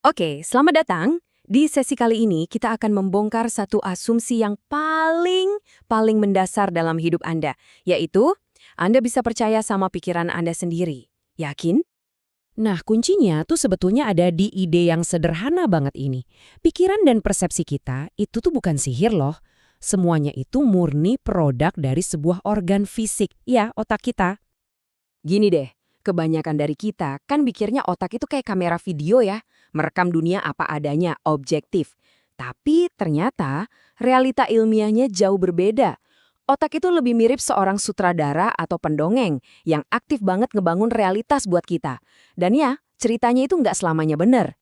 Oke, selamat datang. Di sesi kali ini kita akan membongkar satu asumsi yang paling mendasar dalam hidup Anda, yaitu Anda bisa percaya sama pikiran Anda sendiri. Yakin? Nah, kuncinya tuh sebetulnya ada di ide yang sederhana banget ini. Pikiran dan persepsi kita itu tuh bukan sihir loh. Semuanya itu murni produk dari sebuah organ fisik, ya, otak kita. Gini deh, kebanyakan dari kita kan pikirnya otak itu kayak kamera video ya, merekam dunia apa adanya, objektif. Tapi ternyata realita ilmiahnya jauh berbeda. Otak itu lebih mirip seorang sutradara atau pendongeng yang aktif banget ngebangun realitas buat kita. Dan ya, ceritanya itu nggak selamanya benar.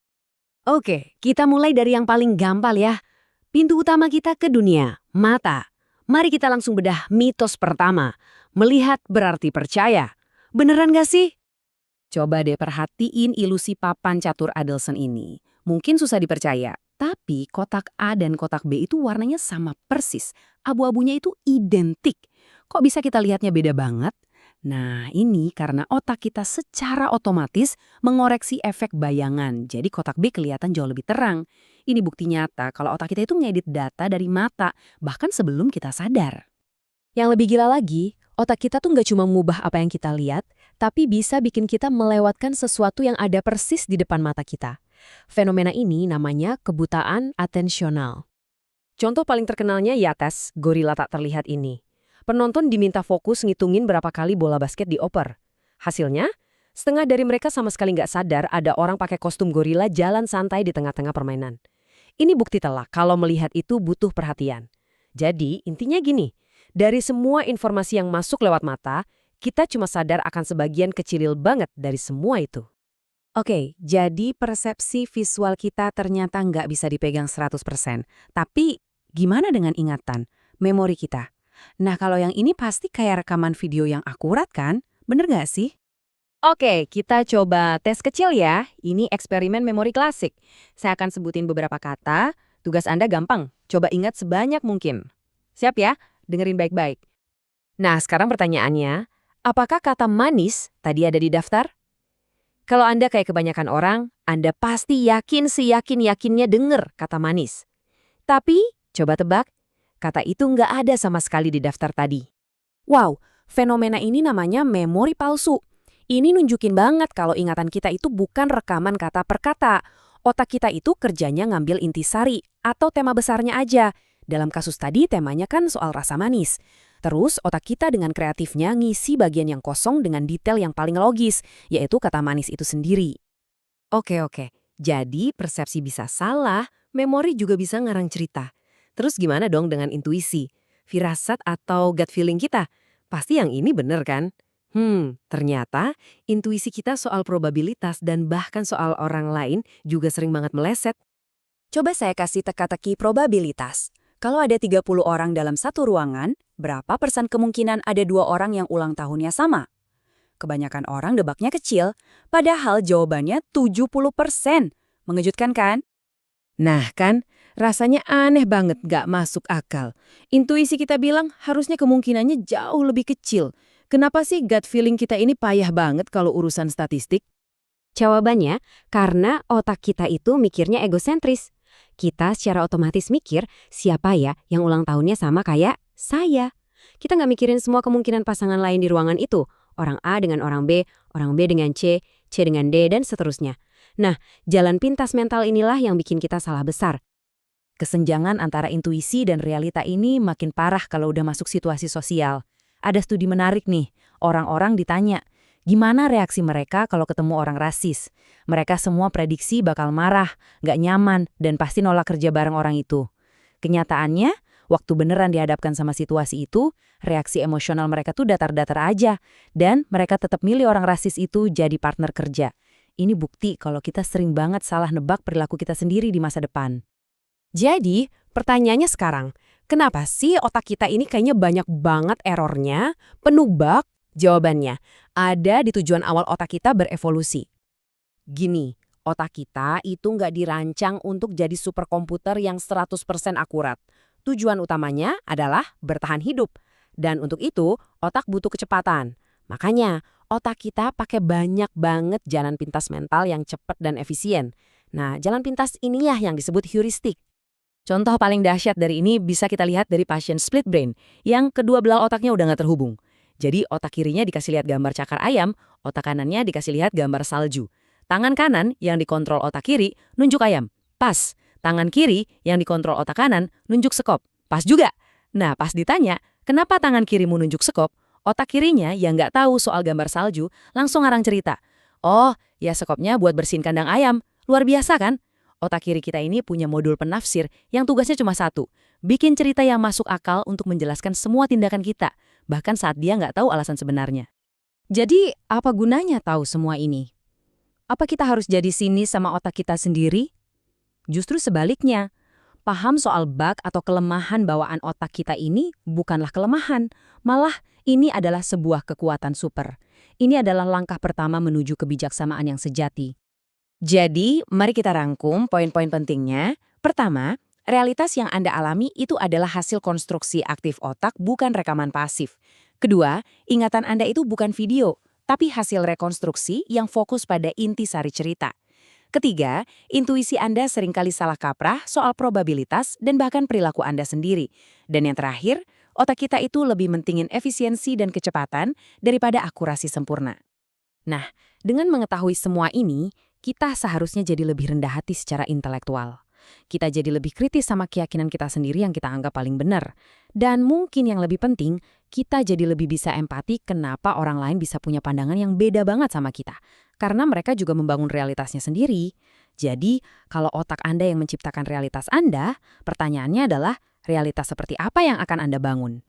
Oke, kita mulai dari yang paling gampang ya. Pintu utama kita ke dunia, mata. Mari kita langsung bedah mitos pertama. Melihat berarti percaya. Beneran gak sih? Coba deh perhatiin ilusi papan catur Adelson ini. Mungkin susah dipercaya, tapi kotak A dan kotak B itu warnanya sama persis. Abu-abunya itu identik. Kok bisa kita lihatnya beda banget? Nah, ini karena otak kita secara otomatis mengoreksi efek bayangan. Jadi kotak B kelihatan jauh lebih terang. Ini bukti nyata kalau otak kita itu ngedit data dari mata, bahkan sebelum kita sadar. Yang lebih gila lagi, otak kita tuh nggak cuma mengubah apa yang kita lihat, tapi bisa bikin kita melewatkan sesuatu yang ada persis di depan mata kita. Fenomena ini namanya kebutaan atensional. Contoh paling terkenalnya Yates, gorila tak terlihat ini. Penonton diminta fokus ngitungin berapa kali bola basket dioper. Hasilnya, setengah dari mereka sama sekali nggak sadar ada orang pakai kostum gorila jalan santai di tengah-tengah permainan. Ini bukti telak kalau melihat itu butuh perhatian. Jadi, intinya gini, dari semua informasi yang masuk lewat mata, kita cuma sadar akan sebagian kecil banget dari semua itu. Oke, jadi persepsi visual kita ternyata nggak bisa dipegang 100%. Tapi, gimana dengan ingatan, memori kita? Nah, kalau yang ini pasti kayak rekaman video yang akurat kan? Bener nggak sih? Oke, kita coba tes kecil ya. Ini eksperimen memori klasik. Saya akan sebutin beberapa kata. Tugas Anda gampang. Coba ingat sebanyak mungkin. Siap ya? Dengerin baik-baik. Nah, sekarang pertanyaannya, apakah kata manis tadi ada di daftar? Kalau Anda kayak kebanyakan orang, Anda pasti yakin seyakin-yakinnya denger kata manis. Tapi, coba tebak, kata itu nggak ada sama sekali di daftar tadi. Wow, fenomena ini namanya memori palsu. Ini nunjukin banget kalau ingatan kita itu bukan rekaman kata per kata. Otak kita itu kerjanya ngambil intisari atau tema besarnya aja. Dalam kasus tadi temanya kan soal rasa manis. Terus otak kita dengan kreatifnya ngisi bagian yang kosong dengan detail yang paling logis, yaitu kata manis itu sendiri. Oke. Jadi persepsi bisa salah, memori juga bisa ngarang cerita. Terus gimana dong dengan intuisi? Firasat atau gut feeling kita? Pasti yang ini bener kan? Ternyata intuisi kita soal probabilitas dan bahkan soal orang lain juga sering banget meleset. Coba saya kasih teka-teki probabilitas. Kalau ada 30 orang dalam satu ruangan, berapa persen kemungkinan ada 2 orang yang ulang tahunnya sama? Kebanyakan orang debaknya kecil, padahal jawabannya 70%. Mengejutkan kan? Nah kan, rasanya aneh banget gak masuk akal. Intuisi kita bilang harusnya kemungkinannya jauh lebih kecil. Kenapa sih gut feeling kita ini payah banget kalau urusan statistik? Jawabannya, karena otak kita itu mikirnya egosentris. Kita secara otomatis mikir, siapa ya yang ulang tahunnya sama kayak saya? Kita nggak mikirin semua kemungkinan pasangan lain di ruangan itu. Orang A dengan orang B dengan C dengan D, dan seterusnya. Nah, jalan pintas mental inilah yang bikin kita salah besar. Kesenjangan antara intuisi dan realita ini makin parah kalau udah masuk situasi sosial. Ada studi menarik nih, orang-orang ditanya, gimana reaksi mereka kalau ketemu orang rasis? Mereka semua prediksi bakal marah, nggak nyaman, dan pasti nolak kerja bareng orang itu. Kenyataannya, waktu beneran dihadapkan sama situasi itu, reaksi emosional mereka tuh datar-datar aja, dan mereka tetap milih orang rasis itu jadi partner kerja. Ini bukti kalau kita sering banget salah nebak perilaku kita sendiri di masa depan. Jadi, pertanyaannya sekarang, kenapa sih otak kita ini kayaknya banyak banget errornya, penuh bug? Jawabannya, ada di tujuan awal otak kita berevolusi. Gini, otak kita itu nggak dirancang untuk jadi superkomputer yang 100% akurat. Tujuan utamanya adalah bertahan hidup. Dan untuk itu, otak butuh kecepatan. Makanya, otak kita pakai banyak banget jalan pintas mental yang cepat dan efisien. Nah, jalan pintas inilah yang disebut heuristik. Contoh paling dahsyat dari ini bisa kita lihat dari pasien split brain, yang kedua belah otaknya udah nggak terhubung. Jadi otak kirinya dikasih lihat gambar cakar ayam, otak kanannya dikasih lihat gambar salju. Tangan kanan yang dikontrol otak kiri, nunjuk ayam. Pas. Tangan kiri yang dikontrol otak kanan, nunjuk sekop. Pas juga. Nah, pas ditanya, kenapa tangan kirimu nunjuk sekop, otak kirinya yang nggak tahu soal gambar salju, langsung ngarang cerita. Oh, ya sekopnya buat bersihin kandang ayam. Luar biasa kan? Otak kiri kita ini punya modul penafsir yang tugasnya cuma satu, bikin cerita yang masuk akal untuk menjelaskan semua tindakan kita, bahkan saat dia nggak tahu alasan sebenarnya. Jadi, apa gunanya tahu semua ini? Apa kita harus jadi sinis sama otak kita sendiri? Justru sebaliknya, paham soal bug atau kelemahan bawaan otak kita ini bukanlah kelemahan, malah ini adalah sebuah kekuatan super. Ini adalah langkah pertama menuju kebijaksanaan yang sejati. Jadi, mari kita rangkum poin-poin pentingnya. Pertama, realitas yang Anda alami itu adalah hasil konstruksi aktif otak, bukan rekaman pasif. Kedua, ingatan Anda itu bukan video, tapi hasil rekonstruksi yang fokus pada intisari cerita. Ketiga, intuisi Anda seringkali salah kaprah soal probabilitas dan bahkan perilaku Anda sendiri. Dan yang terakhir, otak kita itu lebih mentingin efisiensi dan kecepatan daripada akurasi sempurna. Nah, dengan mengetahui semua ini, kita seharusnya jadi lebih rendah hati secara intelektual. Kita jadi lebih kritis sama keyakinan kita sendiri yang kita anggap paling benar. Dan mungkin yang lebih penting, kita jadi lebih bisa empati kenapa orang lain bisa punya pandangan yang beda banget sama kita. Karena mereka juga membangun realitasnya sendiri. Jadi, kalau otak Anda yang menciptakan realitas Anda, pertanyaannya adalah realitas seperti apa yang akan Anda bangun?